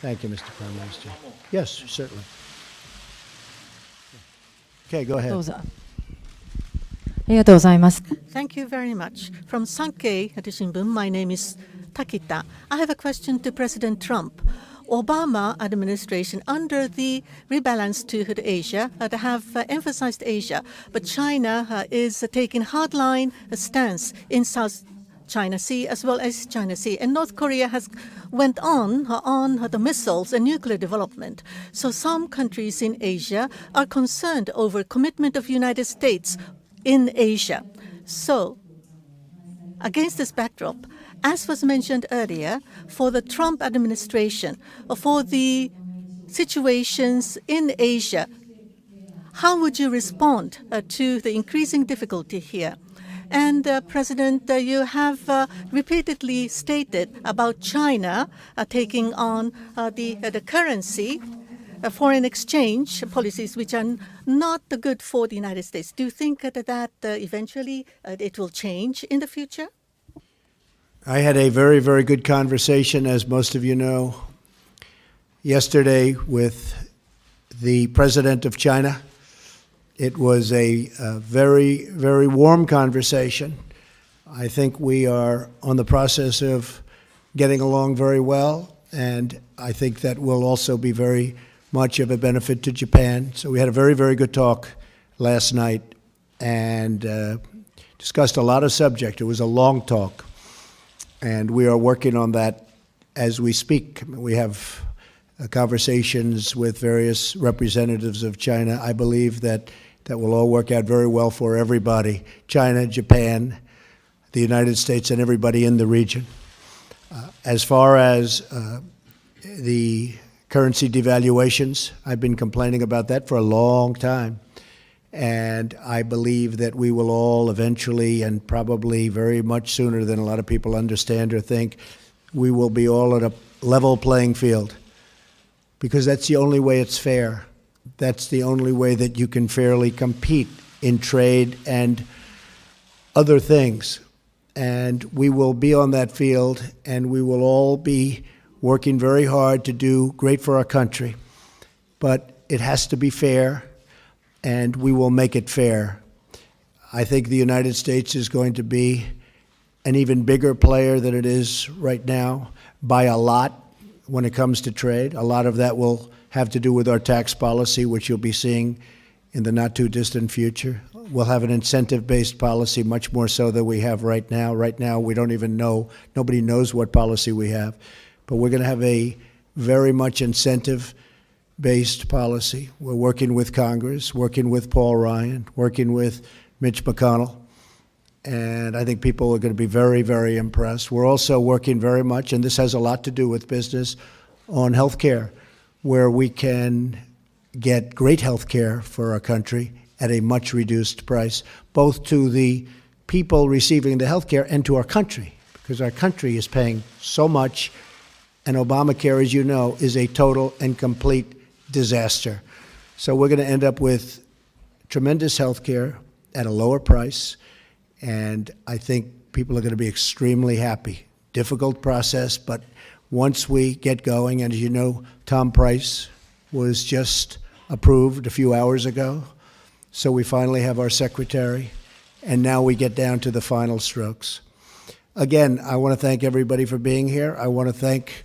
Thank you, Mr. Prime Minister. Yes, certainly. Okay, go ahead. どうぞ。ありがとうございます。 Thank you very much. From Sankei Shimbun, my name is Takita. I have a question to President Trump. Obama administration under the rebalance to Asia have emphasized Asia, but China is taking hardline stance in South China Sea as well as China Sea, and North Korea has went on the missiles and nuclear development. So some countries in Asia are concerned over commitment of United States in Asia. So against this backdrop, as was mentioned earlier, for the Trump administration, for the situations in Asia, how would you respond to the increasing difficulty here? And President, you have repeatedly stated about China taking on the currency, foreign exchange policies which are not good for the United States. Do you think that eventually it will change in the future? I had a very, very good conversation, as most of you know, yesterday with the president of China. It was a very, very warm conversation. I think we are on the process of getting along very well, and I think that will also be very much of a benefit to Japan. So we had a very, very good talk last night and discussed a lot of subject. It was a long talk, and we are working on that as we speak. We have conversations with various representatives of China. I believe that will all work out very well for everybody, China, Japan, the United States, and everybody in the region. As far as the currency devaluations, I've been complaining about that for a long time. And I believe that we will all eventually, and probably very much sooner than a lot of people understand or think, we will be all at a level playing field, because that's the only way it's fair. That's the only way that you can fairly compete in trade and other things. And we will be on that field, and we will all be working very hard to do great for our country. But it has to be fair, and we will make it fair. I think the United States is going to be an even bigger player than it is right now by a lot when it comes to trade. A lot of that will have to do with our tax policy, which you'll be seeing in the not-too-distant future. We'll have an incentive-based policy, much more so than we have right now. Right now, we don't even know. Nobody knows what policy we have. But we're going to have a very much incentive-based policy. We're working with Congress, working with Paul Ryan, working with Mitch McConnell. And I think people are going to be very, very impressed. We're also working very much, and this has a lot to do with business, on health care, where we can get great health care for our country at a much reduced price, both to the people receiving the health care and to our country, because our country is paying so much, and Obamacare, as you know, is a total and complete disaster. So we're going to end up with tremendous health care at a lower price, and I think people are going to be extremely happy. Difficult process, but once we get going, and as you know, Tom Price was just approved a few hours ago, so we finally have our secretary, and now we get down to the final strokes. Again, I want to thank everybody for being here. I want to thank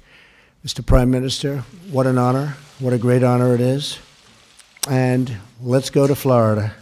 Mr. Prime Minister. What an honor. What a great honor it is. And let's go to Florida.